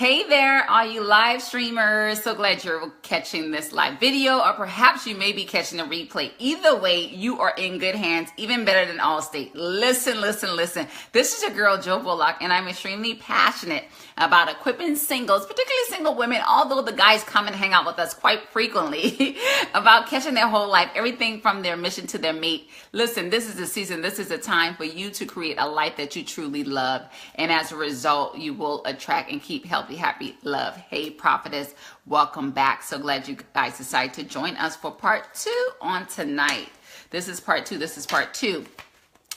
Hey there, all you live streamers. So glad you're catching this live video, or perhaps you may be catching a replay. Either way, you are in good hands, even better than Allstate. Listen. This is your girl, Jo Bullock, and I'm extremely passionate about equipping singles, particularly single women, although the guys come and hang out with us quite frequently, about catching their whole life, everything from their mission to their mate. Listen, this is the season, this is the time for you to create a life that you truly love. And as a result, you will attract and keep healthy, happy love. Hey, prophetess, welcome back. So glad you guys decided to join us for part 2 on tonight. This is part 2.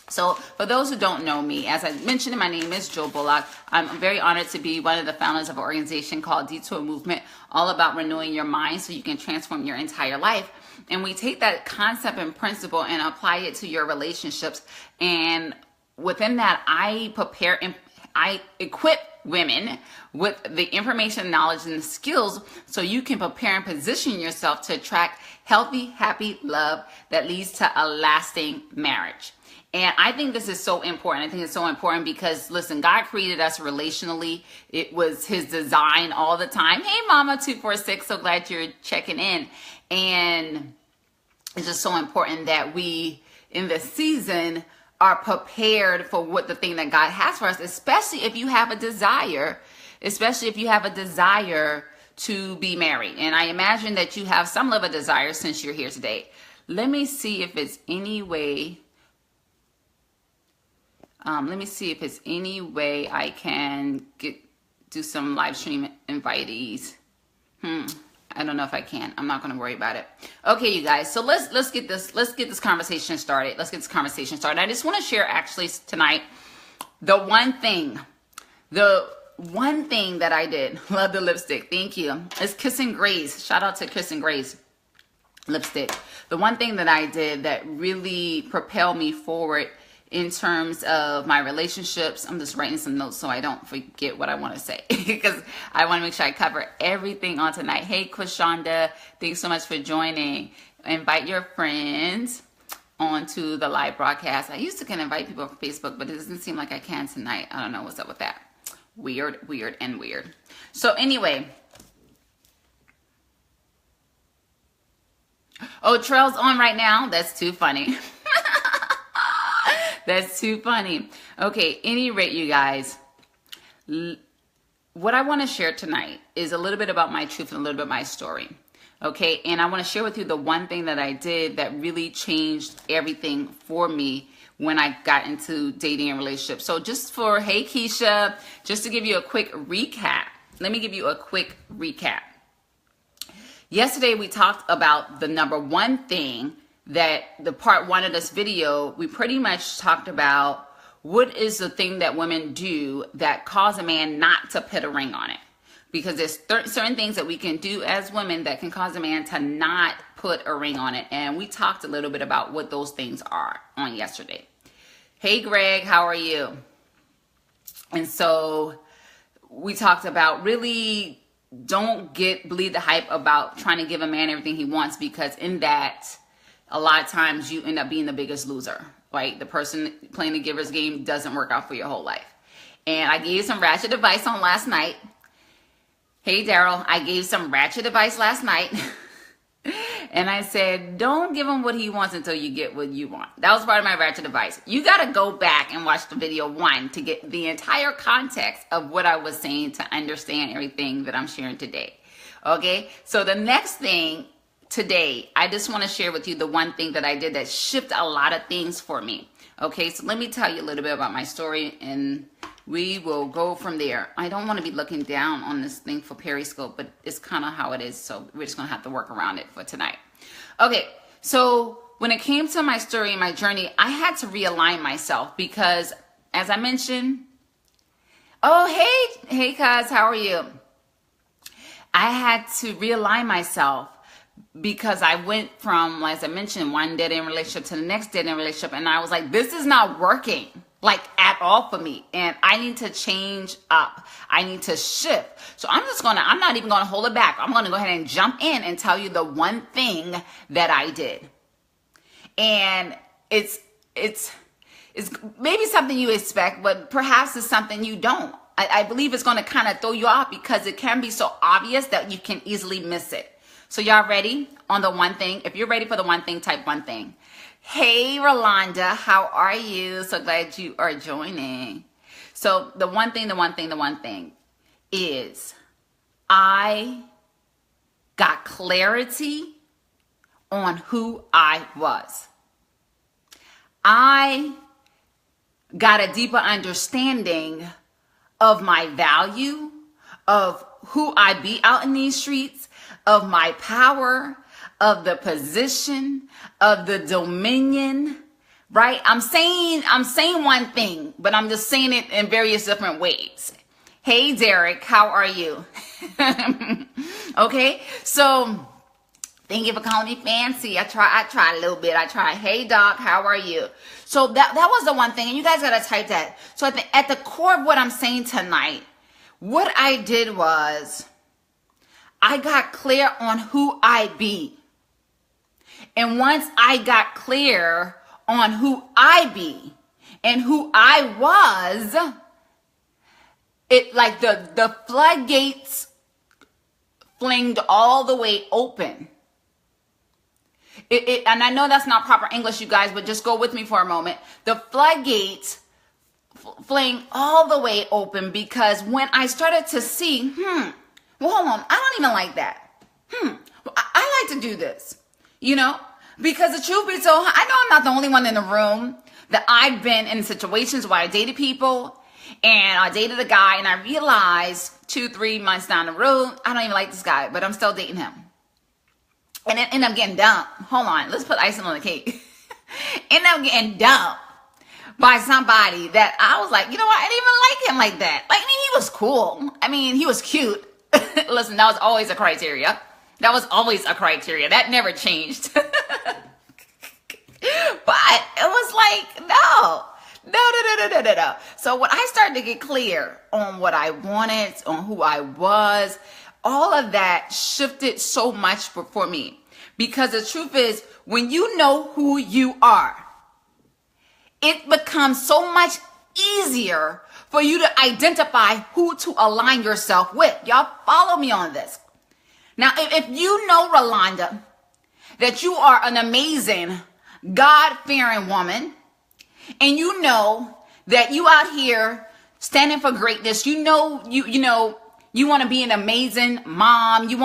So for those who don't know me, as I mentioned, my name is Jo Bullock. I'm very honored to be one of the founders of an organization called Detour Movement, all about renewing your mind so you can transform your entire life. And we take that concept and principle and apply it to your relationships. And within that, I prepare and I equip women with the information, knowledge, and the skills so you can prepare and position yourself to attract healthy, happy love that leads to a lasting marriage. And I think this is so important. I think it's so important because, listen, God created us relationally. It was his design all the time. Hey, Mama 246, so glad you're checking in. And it's just so important that we, in this season, are prepared for what the thing that God has for us, especially if you have a desire, to be married. And I imagine that you have some level of desire since you're here today. Let me see if it's any way. I can do some live stream invitees. I don't know if I can. I'm not going to worry about it. Okay, you guys. So let's get this conversation started. I just want to share actually tonight the one thing that I did. Love the lipstick. Thank you. It's Kiss and Grace. Shout out to Kiss and Grace lipstick. The one thing that I did that really propelled me forward in terms of my relationships. I'm just writing some notes so I don't forget what I want to say because I want to make sure I cover everything on tonight. Hey, Kwashonda, thanks so much for joining. Invite your friends onto the live broadcast. I used to can invite people from Facebook, but it doesn't seem like I can tonight. I don't know what's up with that. Weird. So anyway. Oh, Treal's on right now. That's too funny. That's too funny. Okay, any rate, you guys, what I want to share tonight is a little bit about my truth and a little bit of my story. Okay, and I want to share with you the one thing that I did that really changed everything for me when I got into dating and relationships. So hey, Keisha, just to give you a quick recap. Let me give you a quick recap. Yesterday, we talked about the number one thing that the part 1 of this video, we pretty much talked about what is the thing that women do that cause a man not to put a ring on it. Because there's certain things that we can do as women that can cause a man to not put a ring on it. And we talked a little bit about what those things are on yesterday. Hey, Greg, how are you? And so we talked about really don't believe the hype about trying to give a man everything he wants, because in that, a lot of times you end up being the biggest loser, right? The person playing the giver's game doesn't work out for your whole life. And I gave some ratchet advice on last night. Hey, Daryl, I gave some ratchet advice last night. And I said, don't give him what he wants until you get what you want. That was part of my ratchet advice. You got to go back and watch the video 1 to get the entire context of what I was saying to understand everything that I'm sharing today. Okay, so the next thing today, I just want to share with you the one thing that I did that shifted a lot of things for me. Okay, so let me tell you a little bit about my story and we will go from there. I don't want to be looking down on this thing for Periscope, but it's kind of how it is. So we're just going to have to work around it for tonight. Okay, so when it came to my story and my journey, I had to realign myself because, as I mentioned, hey, Kaz, how are you? I had to realign myself because I went from, as I mentioned, one dead-end relationship to the next dead-end relationship. And I was like, this is not working, like at all for me. And I need to change up. I need to shift. So I'm not even going to hold it back. I'm going to go ahead and jump in and tell you the one thing that I did. And it's maybe something you expect, but perhaps it's something you don't. I believe it's going to kind of throw you off because it can be so obvious that you can easily miss it. So y'all ready on the one thing? If you're ready for the one thing, type one thing. Hey, Rolanda, how are you? So glad you are joining. So the one thing is I got clarity on who I was. I got a deeper understanding of my value, of who I be out in these streets, of my power, of the position, of the dominion, right? I'm saying one thing, but I'm just saying it in various different ways. Hey, Derek, how are you? Okay, so thank you for calling me fancy. I tried a little bit. Hey, Doc, how are you? So that was the one thing, and you guys got to type that. So at the core of what I'm saying tonight, what I did was I got clear on who I be. And once I got clear on who I be and who I was, it like the floodgates flinged all the way open. And I know that's not proper English, you guys, but just go with me for a moment. The floodgates fling all the way open because when I started to see, well, hold on, I don't even like that. I like to do this, because the truth be told, I know I'm not the only one in the room that I've been in situations where I dated people and I dated a guy and I realized 2-3 months down the road, I don't even like this guy, but I'm still dating him. And then end up getting dumped. Hold on, let's put icing on the cake. End up getting dumped by somebody that I was like, you know what, I didn't even like him like that. Like, he was cool. He was cute. Listen, that was always a criteria. That never changed. But it was like, no. So when I started to get clear on what I wanted, on who I was, all of that shifted so much for me. Because the truth is, when you know who you are, it becomes so much easier for you to identify who to align yourself with. Y'all follow me on this. Now, if you know, Rolanda, that you are an amazing, God-fearing woman, and you know that you out here standing for greatness, you want to be an amazing mom, you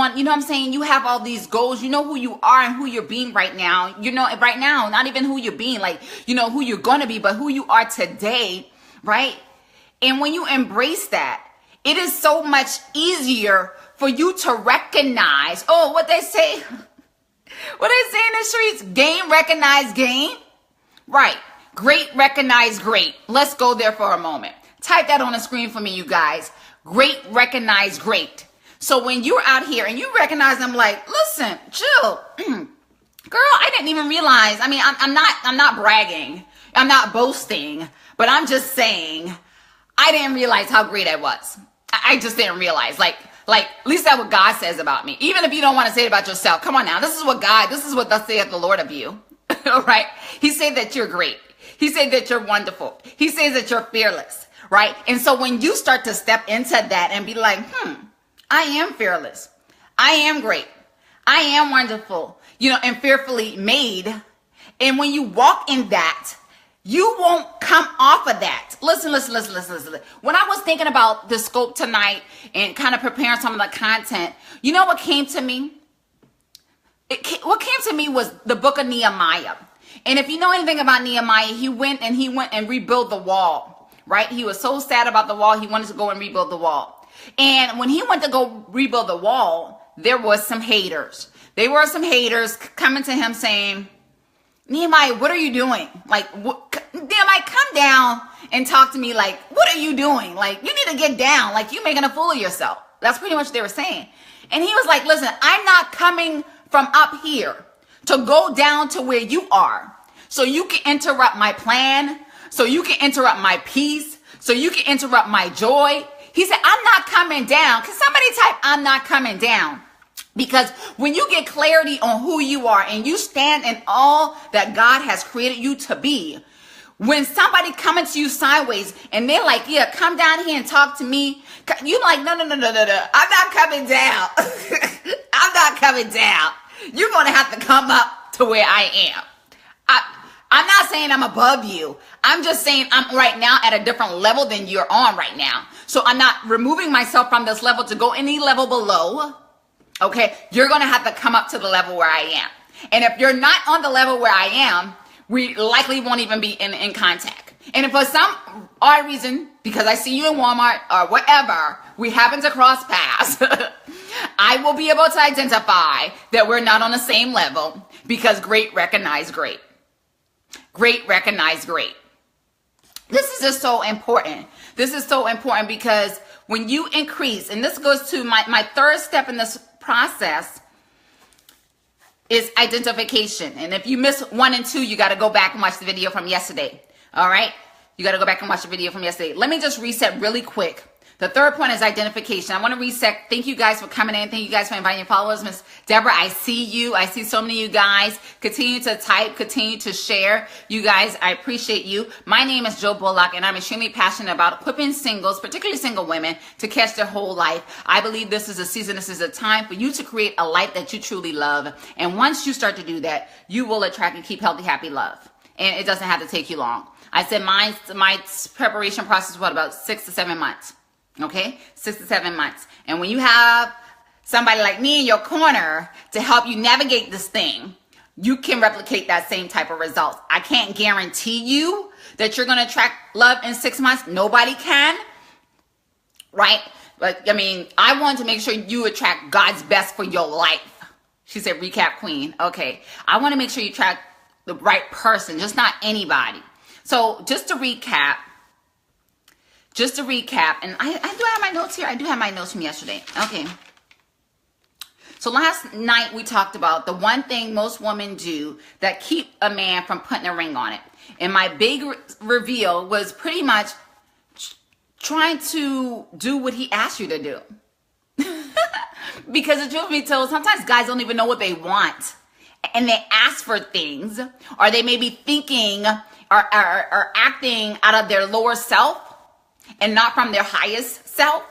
have all these goals, you know who you are and who you're being right now, right now, not even who you're being, who you're going to be, but who you are today, right? And when you embrace that, it is so much easier for you to recognize, what they say in the streets, gain, recognize, gain. Right. Great, recognize, great. Let's go there for a moment. Type that on the screen for me, you guys. Great, recognize, great. So when you're out here and you recognize them, like, listen, chill. Girl, I didn't even realize. I'm not bragging. I'm not boasting, but I'm just saying I didn't realize how great I was. I just didn't realize. Like, at least that's what God says about me. Even if you don't want to say it about yourself, come on now. This is what thus saith the Lord of you. All right? He said that you're great. He said that you're wonderful. He says that you're fearless. Right? And so when you start to step into that and be like, I am fearless. I am great. I am wonderful, and fearfully made. And when you walk in that, you won't come off of that. Listen. When I was thinking about the scope tonight and kind of preparing some of the content, you know what came to me? What came to me was the book of Nehemiah. And if you know anything about Nehemiah, he went and rebuilt the wall, right? He was so sad about the wall, he wanted to go and rebuild the wall. And when he went to go rebuild the wall, there was some haters. There were some haters coming to him saying, Nehemiah, what are you doing? Nehemiah, come down and talk to me. Like, what are you doing? Like, you need to get down. Like, you making a fool of yourself. That's pretty much what they were saying. And he was like, listen, I'm not coming from up here to go down to where you are so you can interrupt my plan, so you can interrupt my peace, so you can interrupt my joy. He said, I'm not coming down. Can somebody type, I'm not coming down? Because when you get clarity on who you are and you stand in all that God has created you to be, When somebody coming to you sideways and they're like, yeah, come down here and talk to me. You like, no. I'm not coming down. I'm not coming down. You're going to have to come up to where I am. I'm not saying I'm above you. I'm just saying I'm right now at a different level than you're on right now. So I'm not removing myself from this level to go any level below. Okay, you're going to have to come up to the level where I am. And if you're not on the level where I am, we likely won't even be in contact. And if for some odd reason, because I see you in Walmart or whatever, we happen to cross paths, I will be able to identify that we're not on the same level, because great recognize great. Great recognize great. This is just so important. This is so important because when you increase, and this goes to my third step in this process, is identification. And if you miss 1 and 2, you got to go back and watch the video from yesterday. All right? You got to go back and watch the video from yesterday. Let me just reset really quick. The third point is identification. I want to reset. Thank you guys for coming in. Thank you guys for inviting your followers. Miss Deborah, I see you. I see so many of you guys. Continue to type. Continue to share. You guys, I appreciate you. My name is Joe Bullock, and I'm extremely passionate about equipping singles, particularly single women, to catch their whole life. I believe this is a season, this is a time for you to create a life that you truly love. And once you start to do that, you will attract and keep healthy, happy love. And it doesn't have to take you long. I said my preparation process was about 6 to 7 months. Okay, 6 to 7 months. And when you have somebody like me in your corner to help you navigate this thing, you can replicate that same type of results. I can't guarantee you that you're going to attract love in 6 months. Nobody can, right? But I mean, I want to make sure you attract God's best for your life. She said, recap queen. Okay, I want to make sure you attract the right person, just not anybody. So just to recap, and I do have my notes here. I do have my notes from yesterday. Okay. So last night we talked about the one thing most women do that keep a man from putting a ring on it. And my big reveal was pretty much trying to do what he asked you to do. Because the truth be told, sometimes guys don't even know what they want. And they ask for things, or they may be thinking or acting out of their lower self and not from their highest self.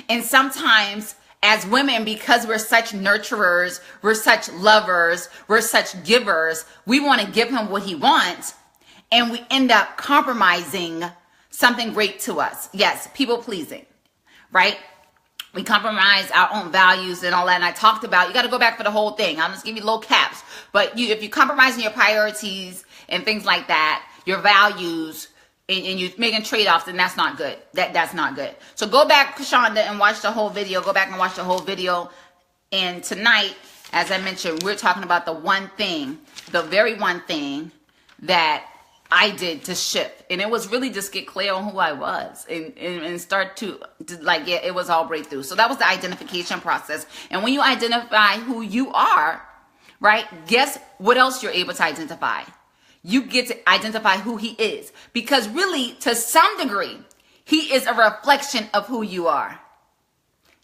And sometimes as women, because we're such nurturers, we're such lovers, we're such givers, we want to give him what he wants, and we end up compromising something great to us. Yes, people pleasing, right? We compromise our own values and all that. And I talked about, you got to go back for the whole thing. I'll just give you little caps. But if you compromise on your priorities and things like that, your values, and you're making trade-offs, then that's not good. That's not good. So go back, Shonda, and watch the whole video. Go back and watch the whole video. And tonight, as I mentioned, we're talking about the one thing, the very one thing that I did to shift. And it was really just get clear on who I was and start to like, yeah, it was all breakthrough. So that was the identification process. And when you identify who you are, right, guess what else you're able to identify? You get to identify who he is, because really, to some degree, he is a reflection of who you are.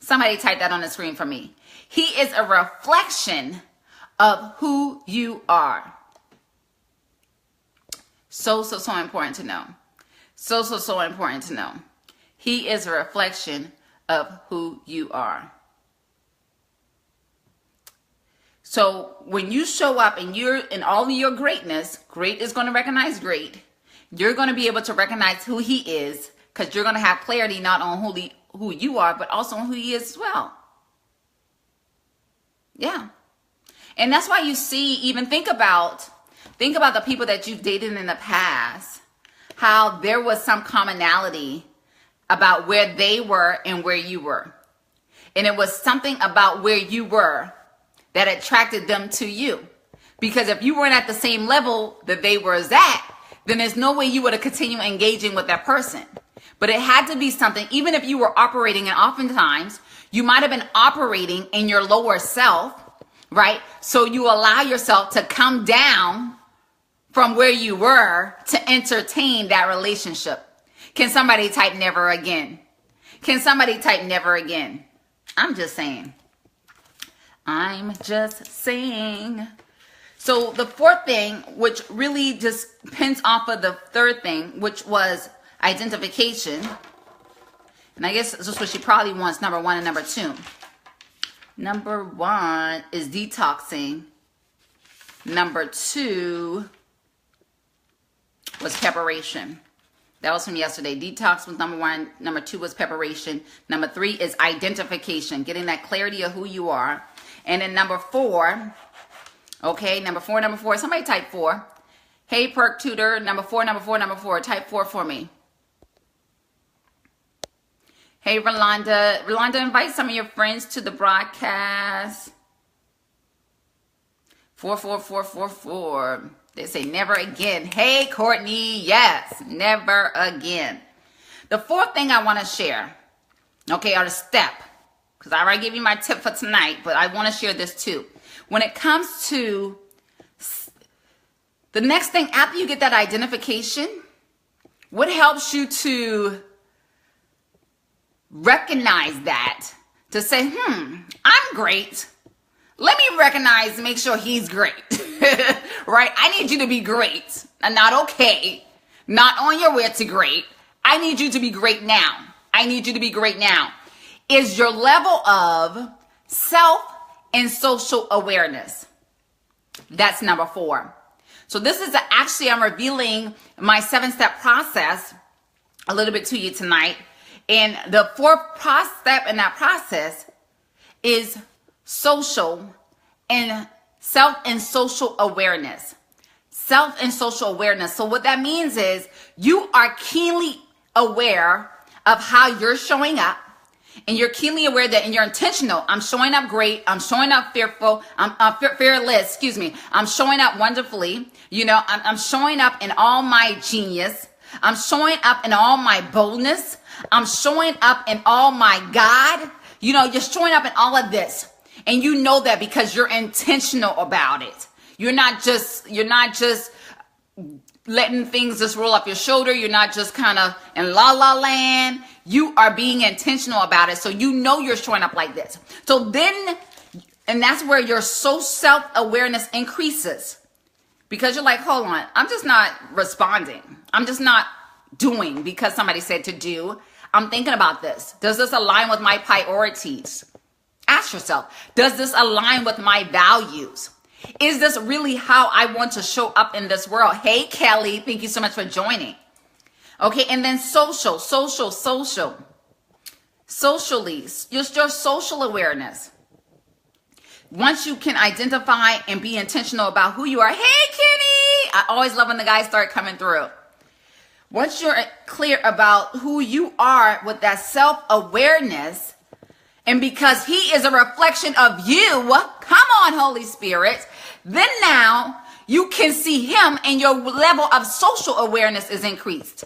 Somebody type that on the screen for me. He is a reflection of who you are. So important to know. So important to know. He is a reflection of who you are. So when you show up and you're in all of your greatness, great is going to recognize great. You're going to be able to recognize who he is, because you're going to have clarity not on who you are, but also on who he is as well. Yeah. And that's why you see, even think about the people that you've dated in the past, how there was some commonality about where they were and where you were. And it was something about where you were that attracted them to you. Because if you weren't at the same level that they were at, then there's no way you would have continued engaging with that person. But it had to be something, even if you were operating, and oftentimes you might have been operating in your lower self, right? So you allow yourself to come down from where you were to entertain that relationship. Can somebody type never again? Can somebody type never again? I'm just saying. I'm just saying. So the fourth thing, which really just pins off of the third thing, which was identification. And I guess this is what she probably wants, number one and number two. Number one is detoxing. Number two was preparation. That was from yesterday. Detox was number one. Number two was preparation. Number three is identification, getting that clarity of who you are. And then number four, okay, number four. Somebody type 4. Hey, Perk Tutor, number four. Type 4 for me. Hey, Rolanda. Rolanda, invite some of your friends to the broadcast. 4. They say never again. Hey, Courtney. Yes, never again. The fourth thing I want to share, okay, or the step, because I already gave you my tip for tonight, but I want to share this too. When it comes to the next thing after you get that identification, what helps you to recognize that, to say, I'm great. Let me recognize and make sure he's great, right? I need you to be great and not okay, not on your way to great. I need you to be great now. Is your level of self and social awareness. That's number 4. So this is actually, I'm revealing my 7-step process a little bit to you tonight. And the 4th step in that process is social and self and social awareness. Self and social awareness. So what that means is you are keenly aware of how you're showing up, and you're keenly aware that, and you're intentional. I'm showing up great. I'm showing up fearful. I'm fearless. Excuse me. I'm showing up wonderfully. I'm showing up in all my genius. I'm showing up in all my boldness. I'm showing up in all my God. You're showing up in all of this. And you know that because you're intentional about it. You're not just letting things just roll up your shoulder. You're not just kind of in la la land. You are being intentional about it. So you're showing up like this. So then, and that's where your self-awareness increases. Because you're like, hold on, I'm just not responding. I'm just not doing because somebody said to do. I'm thinking about this. Does this align with my priorities? Ask yourself, does this align with my values? Is this really how I want to show up in this world? Hey, Kelly, thank you so much for joining. Okay, and then socially, just your social awareness. Once you can identify and be intentional about who you are. Hey, Kenny, I always love when the guys start coming through. Once you're clear about who you are with that self-awareness, and because he is a reflection of you, come on, Holy Spirit, then now you can see him and your level of social awareness is increased.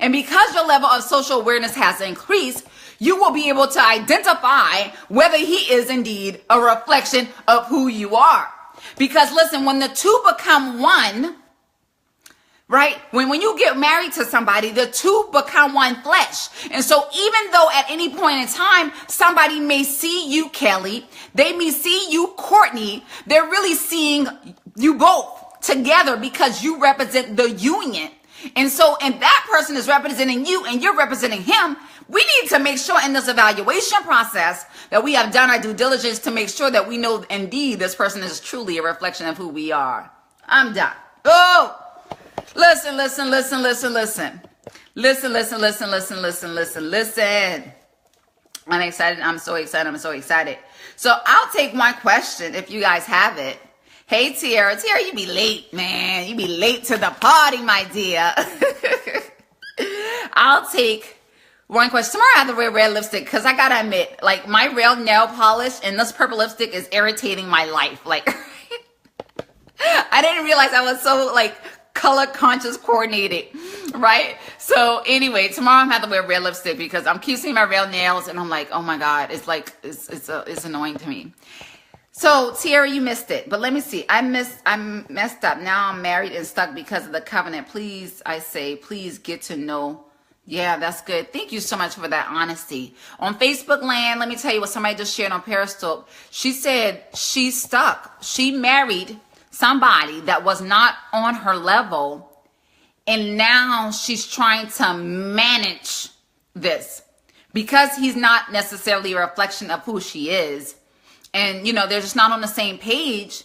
And because your level of social awareness has increased, you will be able to identify whether he is indeed a reflection of who you are. Because listen, when the two become one, right? When you get married to somebody, the two become one flesh. And so even though at any point in time, somebody may see you, Kelly, they may see you, Courtney, they're really seeing you both together because you represent the union. And so, and that person is representing you and you're representing him. We need to make sure in this evaluation process that we have done our due diligence to make sure that we know indeed this person is truly a reflection of who we are. I'm done. Oh! Listen. I'm excited. I'm so excited. So I'll take one question if you guys have it. Hey, Tiara, you be late, man. You be late to the party, my dear. I'll take one question. Tomorrow I have to wear red lipstick because I got to admit, like my real nail polish and this purple lipstick is irritating my life. Like, I didn't realize I was so like color conscious coordinated, right? So anyway, tomorrow I'm gonna have to wear red lipstick because I'm keep seeing my real nails and I'm like, oh my God, it's like, it's annoying to me. So Tiara, you missed it, but let me see. I messed up. Now I'm married and stuck because of the covenant. Please get to know. Yeah, that's good. Thank you so much for that honesty. On Facebook land, let me tell you what somebody just shared on Periscope. She said she's stuck. She married somebody that was not on her level, and now she's trying to manage this because he's not necessarily a reflection of who she is. And, you know, they're just not on the same page.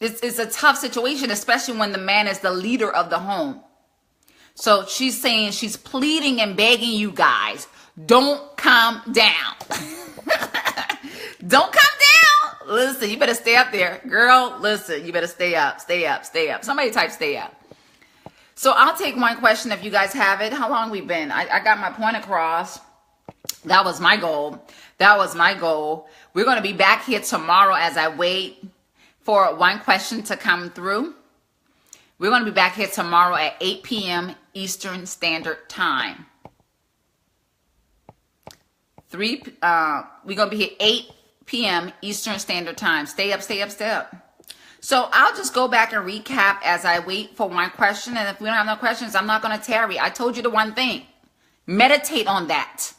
It's a tough situation, especially when the man is the leader of the home. So she's saying, she's pleading and begging you guys, don't come down. Don't come down. Listen, you better stay up there. Girl, listen, you better stay up, stay up, stay up. Somebody type stay up. So I'll take one question if you guys have it. How long we been? I got my point across. That was my goal. That was my goal. We're going to be back here tomorrow as I wait for one question to come through. We're going to be back here tomorrow at 8 p.m. Eastern Standard Time. We're going to be here 8 p.m. Eastern Standard Time. Stay up, stay up, stay up. So I'll just go back and recap as I wait for one question. And if we don't have no questions, I'm not going to tarry. I told you the one thing. Meditate on that.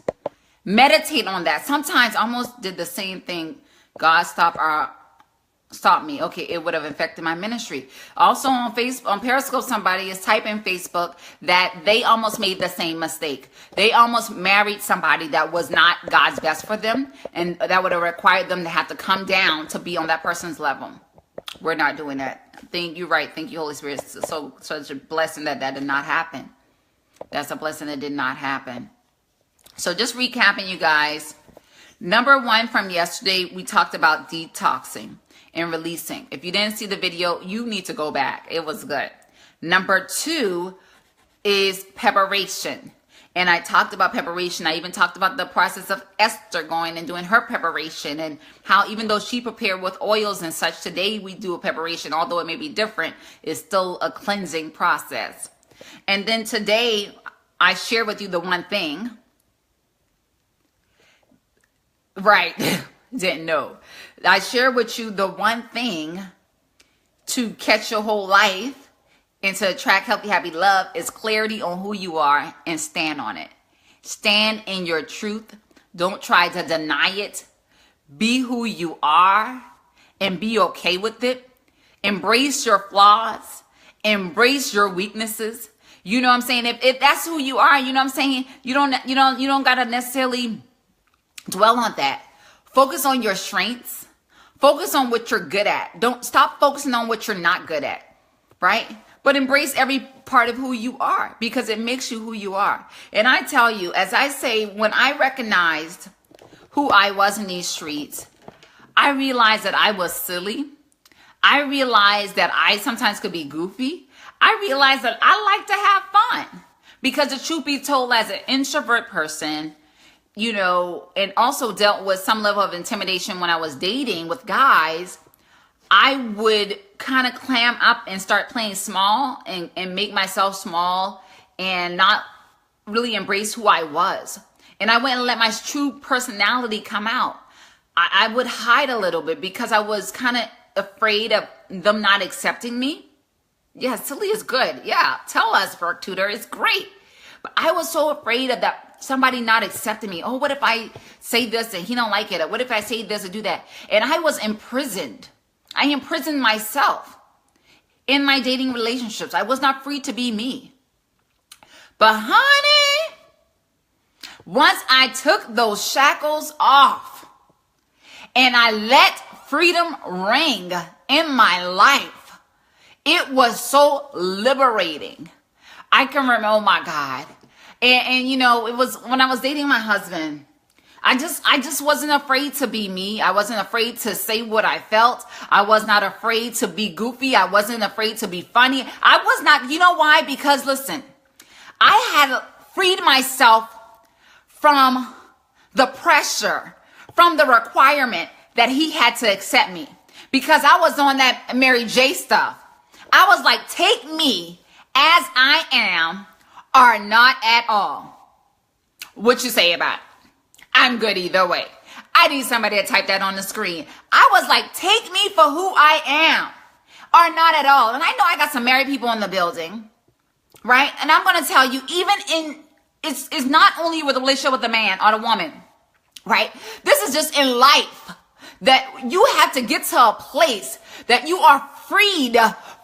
Meditate on that. Sometimes I almost did the same thing. God stop me. Okay, it would have affected my ministry. Also on Facebook, on Periscope, somebody is typing Facebook that they almost made the same mistake. They almost married somebody that was not God's best for them, and that would have required them to have to come down to be on that person's level. We're not doing that. You're right. Thank you, Holy Spirit. Such a blessing that did not happen. That's a blessing that did not happen. So just recapping, you guys. Number one from yesterday, we talked about detoxing and releasing. If you didn't see the video, you need to go back. It was good. Number two is preparation. And I talked about preparation. I even talked about the process of Esther going and doing her preparation, and how even though she prepared with oils and such, today we do a preparation, although it may be different, it's still a cleansing process. And then today I share with you the one thing. Right. Didn't know. I share with you the one thing to catch your whole life and to attract healthy, happy love is clarity on who you are, and stand on it. Stand in your truth. Don't try to deny it. Be who you are and be okay with it. Embrace your flaws. Embrace your weaknesses. You know what I'm saying? If that's who you are, you know what I'm saying? You don't gotta necessarily dwell on that. Focus on your strengths. Focus on what you're good at. Don't stop focusing on what you're not good at, right? But embrace every part of who you are, because it makes you who you are. And I tell you, as I say, when I recognized who I was in these streets, I realized that I was silly. I realized that I sometimes could be goofy. I realized that I like to have fun, because the truth be told, as an introvert person, you know, and also dealt with some level of intimidation when I was dating with guys, I would kind of clam up and start playing small and make myself small and not really embrace who I was. And I went and let my true personality come out. I would hide a little bit because I was kind of afraid of them not accepting me. Yeah, silly is good. Yeah, tell us, Work Tutor, it's great. But I was so afraid of that, somebody not accepting me. Oh, what if I say this and he don't like it? Or what if I say this or do that? And I was imprisoned. I imprisoned myself in my dating relationships. I was not free to be me. But honey, once I took those shackles off and I let freedom ring in my life, it was so liberating. I can remember, oh my God. And you know, it was when I was dating my husband, I just wasn't afraid to be me. I wasn't afraid to say what I felt. I was not afraid to be goofy. I wasn't afraid to be funny. I was not, you know why? Because listen, I had freed myself from the pressure, from the requirement that he had to accept me, because I was on that Mary J stuff. I was like, take me as I am or not at all. What you say about it? I'm good either way. I need somebody to type that on the screen. I was like, take me for who I am or not at all. And I know I got some married people in the building, right? And I'm going to tell you, it's not only with a relationship with the man or the woman, right? This is just in life, that you have to get to a place that you are freed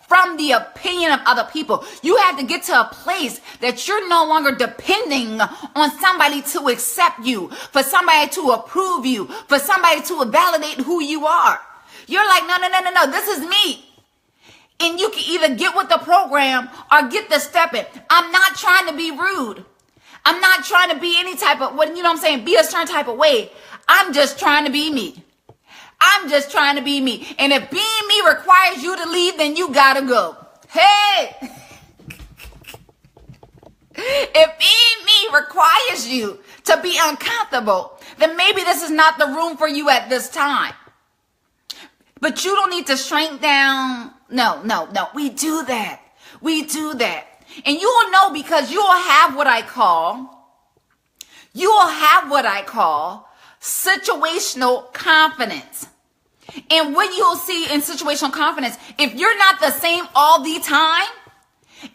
from the opinion of other people. You have to get to a place that you're no longer depending on somebody to accept you, for somebody to approve you, for somebody to validate who you are. You're like, no, this is me. And you can either get with the program or get the step in. I'm not trying to be rude. I'm not trying to be any type of, be a certain type of way. I'm just trying to be me. I'm just trying to be me. And if being me requires you to leave, then you gotta go. Hey! If being me requires you to be uncomfortable, then maybe this is not the room for you at this time. But you don't need to shrink down. No. We do that. And you will know, because you will have what I call situational confidence. And what you'll see in situational confidence, if you're not the same all the time,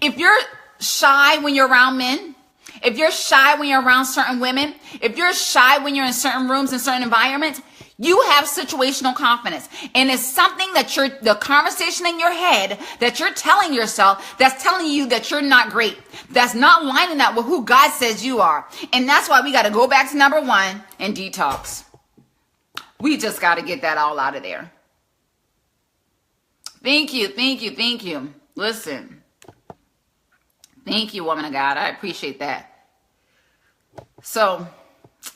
if you're shy when you're around men, if you're shy when you're around certain women, if you're shy when you're in certain rooms and certain environments, you have situational confidence. And it's something that the conversation in your head that you're telling yourself, that's telling you that you're not great. That's not lining up with who God says you are. And that's why we got to go back to number 1 and detox. We just got to get that all out of there. Thank you. Listen. Thank you, woman of God. I appreciate that. So,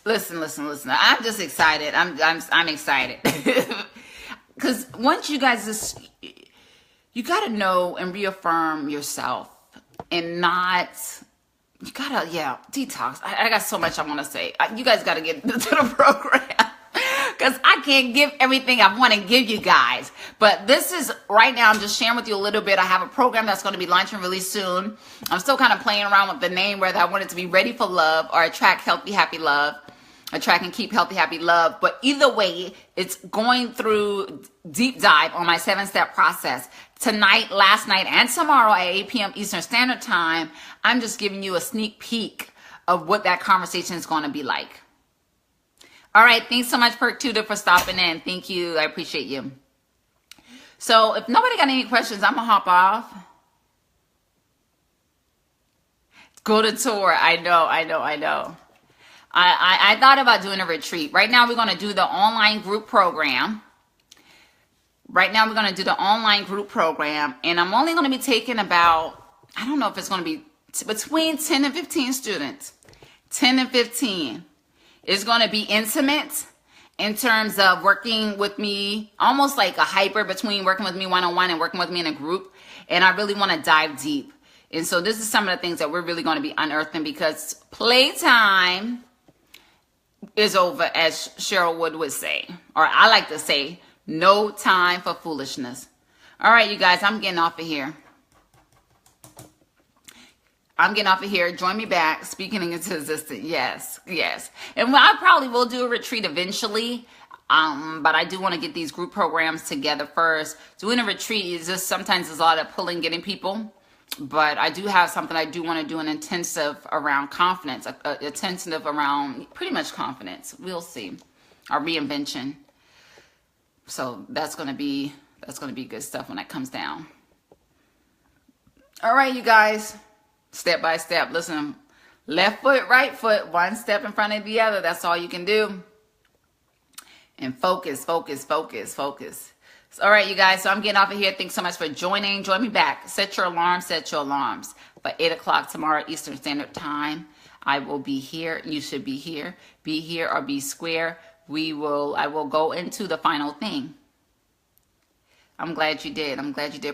listen. I'm just excited. I'm excited. Because once you guys you got to know and reaffirm yourself and not, you got to, detox. I got so much I want to say. You guys got to get to the program. Because I can't give everything I want to give you guys. But this is, right now, I'm just sharing with you a little bit. I have a program that's going to be launching really soon. I'm still kind of playing around with the name, whether I want it to be Ready for Love or Attract Healthy, Happy Love. Attract and Keep Healthy, Happy Love. But either way, it's going through deep dive on my 7-step process. Tonight, last night, and tomorrow at 8 p.m. Eastern Standard Time, I'm just giving you a sneak peek of what that conversation is going to be like. All right, thanks so much, Perk Tudor, for stopping in. Thank you. I appreciate you. So if nobody got any questions, I'm going to hop off. Go to tour. I know. I thought about doing a retreat. Right now, we're going to do the online group program. And I'm only going to be taking about, I don't know if it's going to be between 10 and 15 students. 10 and 15. It's going to be intimate in terms of working with me, almost like a hybrid between working with me one-on-one and working with me in a group. And I really want to dive deep. And so this is some of the things that we're really going to be unearthing, because playtime is over, as Cheryl would say, or I like to say, no time for foolishness. All right, you guys, I'm getting off of here. Join me back. Speaking into existence. Yes. And I probably will do a retreat eventually. But I do want to get these group programs together first. Doing a retreat is just sometimes there's a lot of pulling, getting people. But I do have something I do want to do, an intensive around confidence, a intensive around pretty much confidence. We'll see. Our reinvention. So that's going to be good stuff when that comes down. All right, you guys. Step by step. Listen, left foot, right foot, one step in front of the other. That's all you can do. And focus. All right, you guys. So I'm getting off of here. Thanks so much for joining. Join me back. Set your alarms for 8 o'clock tomorrow Eastern Standard Time. I will be here. You should be here. Be here or be square. I will go into the final thing. I'm glad you did,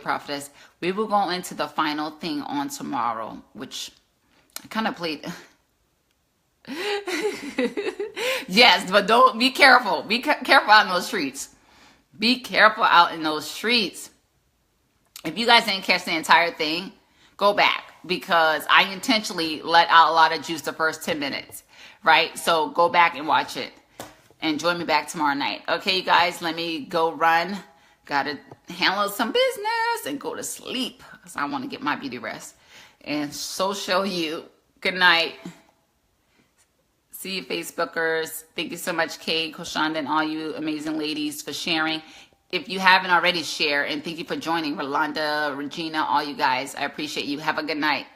Prophetess. We will go into the final thing on tomorrow, which I kind of played. Yes, but don't be careful. Be careful out in those streets. Be careful out in those streets. If you guys didn't catch the entire thing, go back, because I intentionally let out a lot of juice the first 10 minutes, right? So go back and watch it and join me back tomorrow night. Okay, you guys, let me go run. Got to handle some business and go to sleep, because I want to get my beauty rest. And so shall you. Good night. See you, Facebookers. Thank you so much, Kay, Koshonda, and all you amazing ladies for sharing. If you haven't already, share. And thank you for joining, Rolanda, Regina, all you guys. I appreciate you. Have a good night.